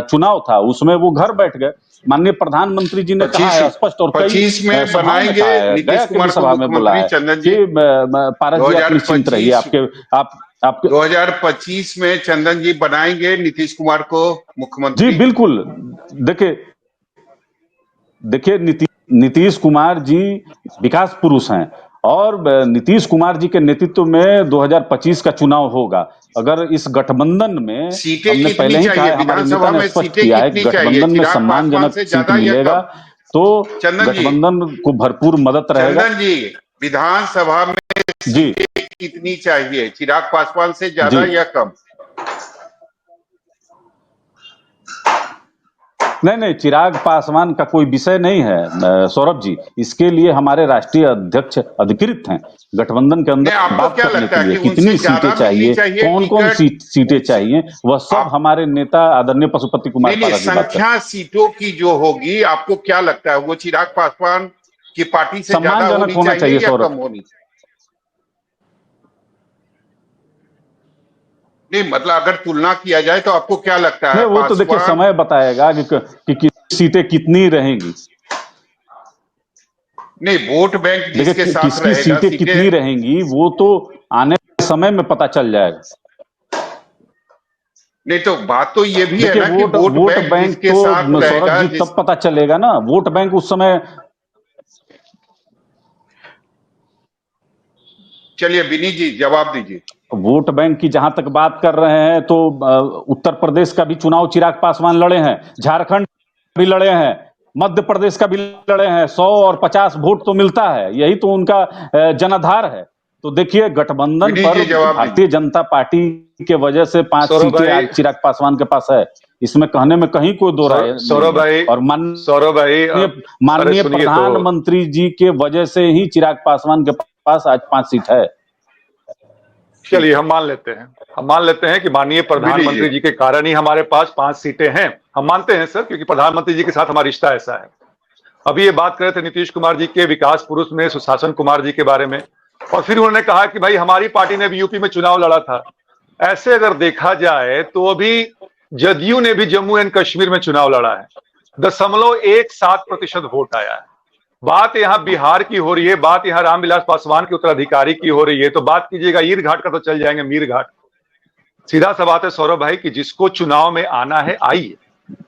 चुनाव था उसमें वो घर बैठ गए। माननीय प्रधानमंत्री जी ने कहा है स्पष्ट, और 25 में बनाएंगे नीतीश कुमार को सभा में बोला है चंदन जी कि पारस जी आप निश्चिंत रहिए, आपके 2025 में चंदन जी बनाएंगे नीतीश कुमार को मुख्यमंत्री। जी बिल्कुल। देखिए नीतीश कुमार जी विकास पुरुष हैं और नीतीश कुमार जी के नेतृत्व में 2025 का चुनाव होगा। अगर इस गठबंधन में हमने पहले ही कहा, हमारे नेता ने स्पष्ट किया है कि गठबंधन में सम्मानजनक सीट मिलेगा तो गठबंधन को भरपूर मदद रहेगा। चंदन जी, विधानसभा में जी कितनी चाहिए, चिराग पासवान से ज्यादा या कम? नहीं, चिराग पासवान का कोई विषय नहीं है सौरभ जी, इसके लिए हमारे राष्ट्रीय अध्यक्ष अधिकृत हैं गठबंधन के अंदर बात करने के लिए। कितनी सीटें चाहिए, कौन सीटें चाहिए, वह सब हमारे नेता आदरणीय पशुपति कुमार पारस जी बात करें। संख्या सीटों की जो होगी, आपको क्या लगता है वो चिराग पासवान की पार्टी से ज्यादा होनी चाहिए या कम होनी चाहिए? नहीं, मतलब अगर तुलना किया जाए तो आपको क्या लगता है? वो तो देखिए समय बताएगा कि सीटें कितनी रहेंगी। नहीं, वोट बैंक जिसके साथ किसकी सीटें कितनी रहेंगी वो तो आने वाले समय में पता चल जाएगा। नहीं तो बात तो ये भी है ना कि वोट बैंक जिसके तो साथ सौरभ जी तब पता चलेगा ना, वोट बैंक उस समय। चलिए विनीत जी जवाब दीजिए। वोट बैंक की जहां तक बात कर रहे हैं तो उत्तर प्रदेश का भी चुनाव चिराग पासवान लड़े हैं, झारखंड भी लड़े हैं, मध्य प्रदेश का भी लड़े हैं। 100 और 50 वोट तो मिलता है, यही तो उनका जनाधार है। तो देखिए गठबंधन पर भारतीय जनता पार्टी के वजह से 5 सीटें आज चिराग पासवान के पास है, इसमें कहने में कहीं कोई दो राय। सौरभ भाई और माननीय प्रधानमंत्री जी के वजह से ही चिराग पासवान के पास आज 5 सीट है। चलिए हम मान लेते हैं कि माननीय प्रधानमंत्री जी के कारण ही हमारे पास 5 सीटें हैं। हम मानते हैं सर, क्योंकि प्रधानमंत्री जी के साथ हमारा रिश्ता ऐसा है। अभी ये बात कर रहे थे नीतीश कुमार जी के विकास पुरुष में सुशासन कुमार जी के बारे में, और फिर उन्होंने कहा कि भाई हमारी पार्टी ने भी यूपी में चुनाव लड़ा था। ऐसे अगर देखा जाए तो अभी जदयू ने भी जम्मू एंड कश्मीर में चुनाव लड़ा है, 0.17% वोट आया है। बात यहाँ बिहार की हो रही है, बात यहाँ रामविलास पासवान के उत्तराधिकारी की हो रही है, तो बात कीजिएगा ईर घाट का तो चल जाएंगे मीर घाट। सीधा सा बात है सौरभ भाई कि जिसको चुनाव में आना है आइए,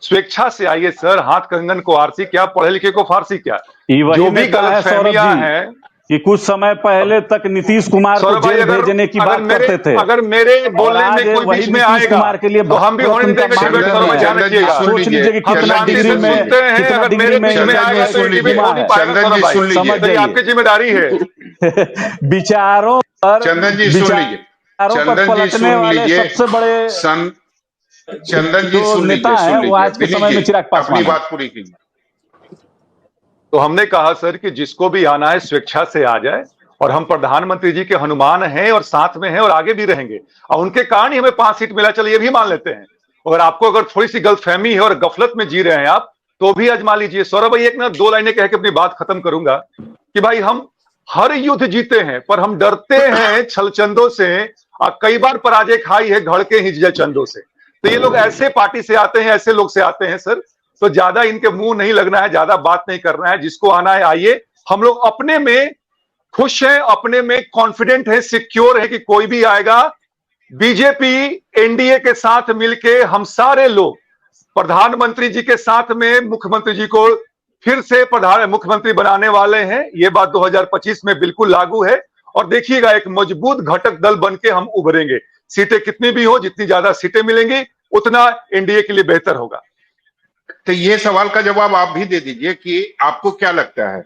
स्वेच्छा से आइए सर। हाथ कंगन को आरसी क्या, पढ़े लिखे को फारसी क्या। जो भी गलतफहमियां हैं कि कुछ समय पहले तक नीतीश कुमार को जेल भेजने की बात करते थे, अगर मेरे बोलने में कोई बीच में आएगा तो हम भी होने देंगे। सोच लीजिए कि कितना डिग्री में आपकी जिम्मेदारी है। विचारों पर चंदन जी सुन लीजिए, पलटने वाले सबसे बड़े चंदन जी सुन नेता है वो आज के समय में चिराग पासवान। अपनी बात पूरी कीजिए। तो हमने कहा सर कि जिसको भी आना है स्वेच्छा से आ जाए, और हम प्रधानमंत्री जी के हनुमान हैं और साथ में हैं और आगे भी रहेंगे, और उनके कारण ही हमें 5 सीट मिला, चलिए ये भी मान लेते हैं। और आपको अगर थोड़ी सी गलतफहमी है और गफलत में जी रहे हैं आप, तो भी आजमा लीजिए। सौरभ भाई एक ना 2 लाइनें कह के अपनी बात खत्म करूंगा कि भाई हम हर युद्ध जीते हैं पर हम डरते हैं छलचंदों से, और कई बार पराजय खाई है घड़ के हिजड़े चंदों से। तो ये लोग ऐसे पार्टी से आते हैं, ऐसे लोग से आते हैं सर, तो ज्यादा इनके मुंह नहीं लगना है, ज्यादा बात नहीं करना है। जिसको आना है आइए, हम लोग अपने में खुश हैं, अपने में कॉन्फिडेंट है, सिक्योर है कि कोई भी आएगा। बीजेपी एनडीए के साथ मिलके हम सारे लोग प्रधानमंत्री जी के साथ में मुख्यमंत्री जी को फिर से मुख्यमंत्री बनाने वाले हैं। ये बात 2025 में बिल्कुल लागू है, और देखिएगा एक मजबूत घटक दल बन के हम उभरेंगे। सीटें कितनी भी हो, जितनी ज्यादा सीटें मिलेंगी उतना एनडीए के लिए बेहतर होगा। तो ये सवाल का जवाब आप भी दे दीजिए कि आपको क्या लगता है,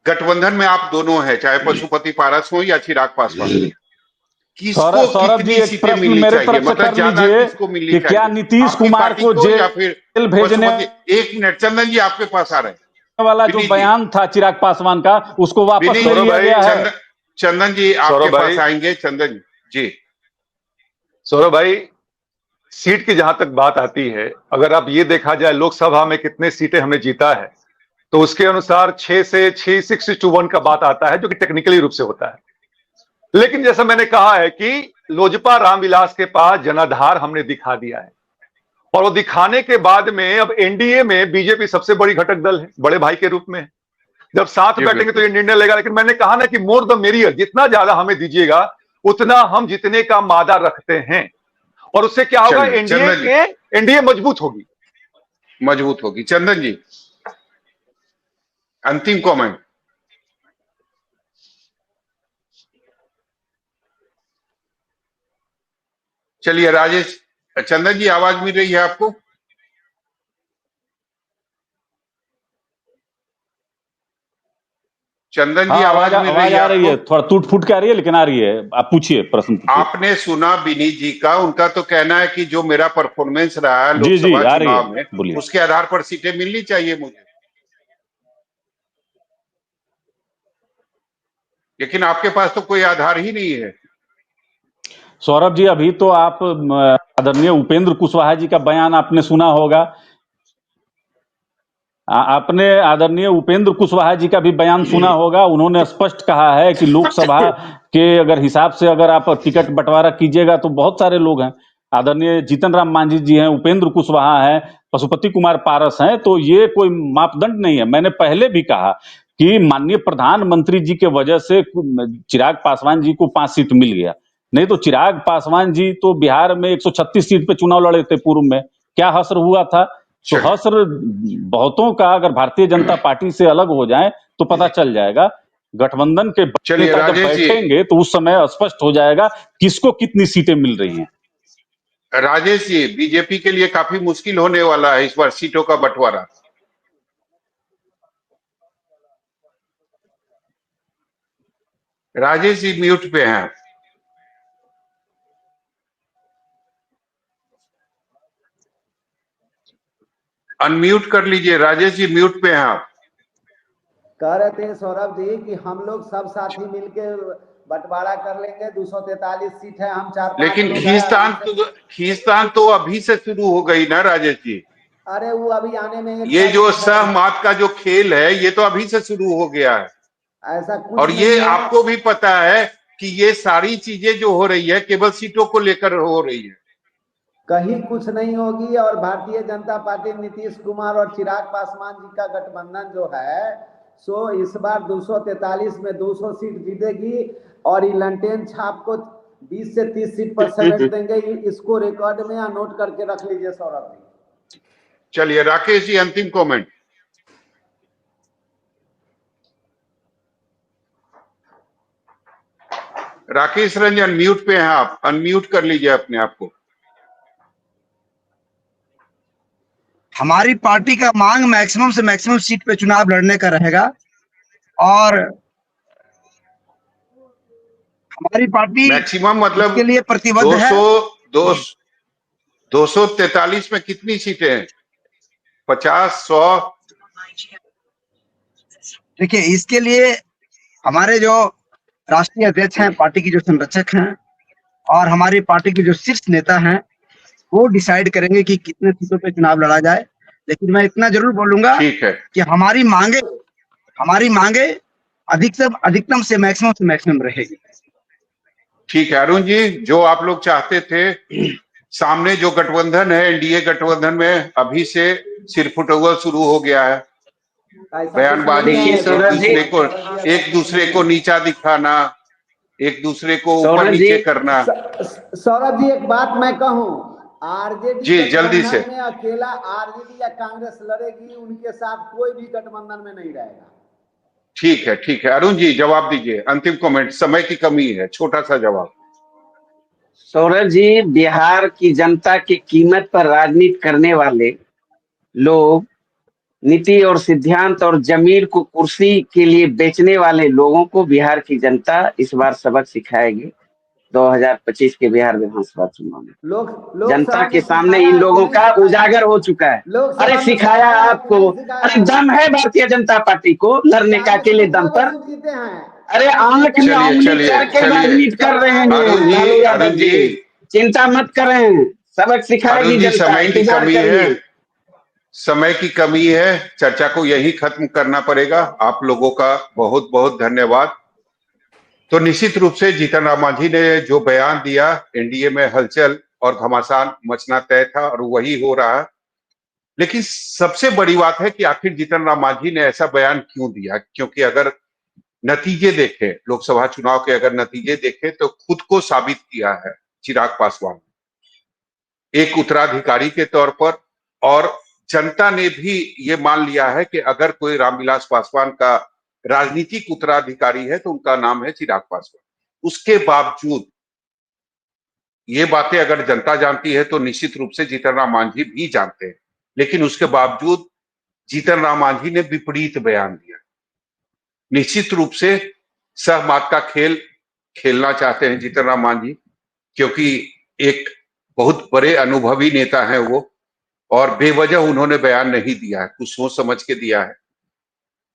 गठबंधन में आप दोनों हैं, चाहे पशुपति पारस हो या चिराग पासवान, किसको सौरभ जी कितनी एक सीटें प्रश्न मिलनी मेरे चाहिए, तरफ से मतलब कर ज्यादा लीजिए किसको मिलनी कि क्या चाहिए, नीतीश आपकी कुमार पार्टी को को या फिर जेल भेजने पशुपति? एक मिनट, चंदन जी आपके पास आ रहे हैं। वाला जो विनीत जी, बयान था चिराग पासवान का, उसको वापस ले विनीत, सौरभ लिया भाई, गया है। चंदन जी आपके सौरभ पास भाई, आएंगे। चंदन जी, सौरभ भाई, सीट की जहां तक बात आती है, अगर आप ये देखा जाए लोकसभा में कितने सीटें हमने जीता है, तो उसके अनुसार 6 का बात आता है, जो कि टेक्निकली रूप से होता है। लेकिन जैसा मैंने कहा है कि लोजपा रामविलास के पास जनाधार हमने दिखा दिया है, और वो दिखाने के बाद में अब एनडीए में बीजेपी सबसे बड़ी घटक दल है, बड़े भाई के रूप में है। जब साथ जी बैठेंगे तो बिल्कुल। ये निर्णय लेगा। लेकिन मैंने कहा ना कि मोर द मेरियर, जितना ज्यादा हमें दीजिएगा उतना हम जितने का मादा रखते हैं, और उससे क्या होगा, चलिए चंदन जी, एनडीए मजबूत होगी। मजबूत होगी। चंदन जी, अंतिम कमेंट। चलिए राजेश, चंदन जी आवाज मिल रही है आपको? चंदन जी हाँ, आवाज मिल रही आवाज है आ रही आपको? है, थोड़ा टूट फूट के आ रही है, लेकिन आ रही है। आप पूछिए, प्रश्न पूछिए। आपने सुना विनीत जी का, उनका तो कहना है कि जो मेरा परफॉर्मेंस रहा है जी जी, लोकसभा आ रही चुनाव है, में, बोलिए। उसके आधार पर सीटें मिलनी चाहिए मुझे। लेकिन आपके पास तो कोई आधार ही नहीं है। सौरभ जी, अभी तो आप आदरणीय उपेंद्र कुशवाहा जी का बयान आपने सुना होगा। आपने आदरणीय उपेंद्र कुशवाहा जी का भी बयान सुना होगा। उन्होंने स्पष्ट कहा है कि लोकसभा के अगर हिसाब से अगर आप टिकट बंटवारा कीजिएगा तो बहुत सारे लोग हैं। आदरणीय जीतन राम मांझी जी हैं, उपेंद्र कुशवाहा हैं, पशुपति कुमार पारस हैं, तो ये कोई मापदंड नहीं है। मैंने पहले भी कहा कि माननीय प्रधानमंत्री जी के वजह से चिराग पासवान जी को 5 सीट मिल गया। नहीं तो चिराग पासवान जी तो बिहार में 136 सीट पे चुनाव लड़े थे पूर्व में। क्या हश्र हुआ था? तो चलिए हश्र बहुतों का अगर भारतीय जनता पार्टी से अलग हो जाए तो पता चल जाएगा। गठबंधन के चलिए नेता जब राजेश जी, बैठेंगे तो उस समय स्पष्ट हो जाएगा किसको कितनी सीटें मिल रही हैं। राजेश जी, बीजेपी के लिए काफी मुश्किल होने वाला है इस बार सीटों का बंटवारा। राजेश जी म्यूट पे हैं, अनम्यूट कर लीजिए। राजेश जी म्यूट पे हैं आप। कह रहे थे सौरभ जी कि हम लोग सब साथी मिलके बंटवारा कर लेंगे। 243 सीट है, हम 4-5 लेकिन लोग हैं, आराम से। खींचतान तो अभी से शुरू हो गई ना राजेश जी। अरे वो अभी आने में एक ये जो तारीख है। सहमत का जो खेल है, ये तो अभी से शुरू हो गया है। ऐसा कुछ और ये नहीं है। आपको भी पता है कि ये सारी चीजें जो हो रही है केवल सीटों को लेकर हो रही है। कहीं कुछ नहीं होगी। और भारतीय जनता पार्टी नीतीश कुमार और चिराग पासवान जी का गठबंधन जो है, सो इस बार 243 में 200 सीट जीतेगी। और ये लंटेन छाप को 20 से 30 सीट पर समेट देंगे। इसको रिकॉर्ड में या नोट करके रख लीजिए सौरभ जी। चलिए राकेश जी, अंतिम कमेंट। राकेश रंजन म्यूट पे हैं आप, अनम्यूट कर लीजिए अपने आप को। हमारी पार्टी का मांग मैक्सिमम से मैक्सिमम सीट पे चुनाव लड़ने का रहेगा। और हमारी पार्टी मैक्सिमम मतलब इसके लिए प्रतिबद्ध है। 243 में कितनी सीटें हैं? 50, 100? देखिए, इसके लिए हमारे जो राष्ट्रीय अध्यक्ष हैं, पार्टी की जो संरक्षक हैं, और हमारी पार्टी के जो शीर्ष नेता हैं, वो डिसाइड करेंगे कि कितने सीटों पे चुनाव लड़ा जाए। लेकिन मैं इतना जरूर बोलूंगा ठीक है, कि हमारी मांगे अधिकतम से मैक्सिमम रहेगी। ठीक है अरुण जी, जो आप लोग चाहते थे, सामने जो गठबंधन है एनडीए गठबंधन में अभी से सिर फुटौल शुरू हो गया है। बयानबाजी, देखिए सौरभ जी, एक दूसरे को नीचा दिखाना, एक दूसरे को ऊपर सौरभ जी, नीचे करना। सौरभ जी एक बात मैं कहूं, आरजेडी जी जल्दी से। गठबंधन में अकेला आरजेडी या कांग्रेस लड़ेगी, उनके साथ कोई भी गठबंधन में नहीं रहेगा। ठीक है अरुण जी जवाब दीजिए, अंतिम कमेंट, समय की कमी है, छोटा सा जवाब। सौरभ जी, बिहार की जनता की कीमत पर राजनीति करने वाले लोग नीति और सिद्धांत और जमीर को कुर्सी के लिए बेचने वाले लोगों को बिहार की जनता इस बार सबक सिखाएगी 2025 के बिहार विधानसभा चुनाव में। जनता के सामने इन लोगों का उजागर हो चुका है। अरे सिखाया आपको, अरे दम है भारतीय जनता पार्टी को लड़ने का अकेले दम पर। अरे आंख में उंगली करके राजनीति कर रहे हैं लालू यादव जी, चिंता मत करें, सबक सिखाएगी जनता, समय की इंतजार कमी करिए। है, समय की कमी है, चर्चा को यही खत्म करना पड़ेगा। आप लोगों का बहुत बहुत धन्यवाद। तो निश्चित रूप से जीतन राम मांझी ने जो बयान दिया, एनडीए में हलचल और घमासान मचना तय था और वही हो रहा है। लेकिन सबसे बड़ी बात है कि आखिर जीतन राम मांझी ने ऐसा बयान क्यों दिया, क्योंकि अगर नतीजे देखें, लोकसभा चुनाव के अगर नतीजे देखें तो खुद को साबित किया है चिराग पासवान एक उत्तराधिकारी के तौर पर, और जनता ने भी ये मान लिया है कि अगर कोई रामविलास पासवान का राजनीतिक उत्तराधिकारी है तो उनका नाम है चिराग पासवान। उसके बावजूद ये बातें अगर जनता जानती है तो निश्चित रूप से जीतन राम मांझी भी जानते हैं, लेकिन उसके बावजूद जीतन राम मांझी ने विपरीत बयान दिया। निश्चित रूप से सहमत का खेल खेलना चाहते हैं जीतन राम मांझी, क्योंकि एक बहुत बड़े अनुभवी नेता हैं वो, और बेवजह उन्होंने बयान नहीं दिया है, कुछ सोच समझ के दिया है।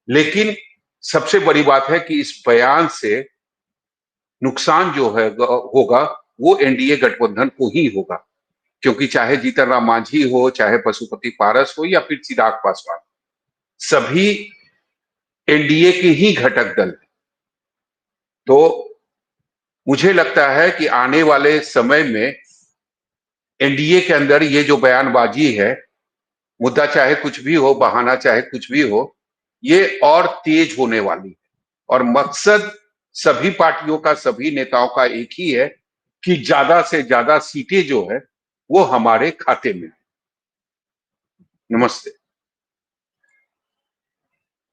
लेकिन सबसे बड़ी बात है कि इस बयान से नुकसान जो है होगा वो एनडीए गठबंधन को ही होगा, क्योंकि चाहे जीतन राम मांझी हो, चाहे पशुपति पारस हो या फिर चिराग पासवान, सभी एनडीए के ही घटक दल। तो मुझे लगता है कि आने वाले समय में एनडीए के अंदर ये जो बयानबाजी है, मुद्दा चाहे कुछ भी हो, बहाना चाहे कुछ भी हो, ये और तेज होने वाली है। और मकसद सभी पार्टियों का, सभी नेताओं का एक ही है कि ज्यादा से ज्यादा सीटें जो है वो हमारे खाते में। नमस्ते।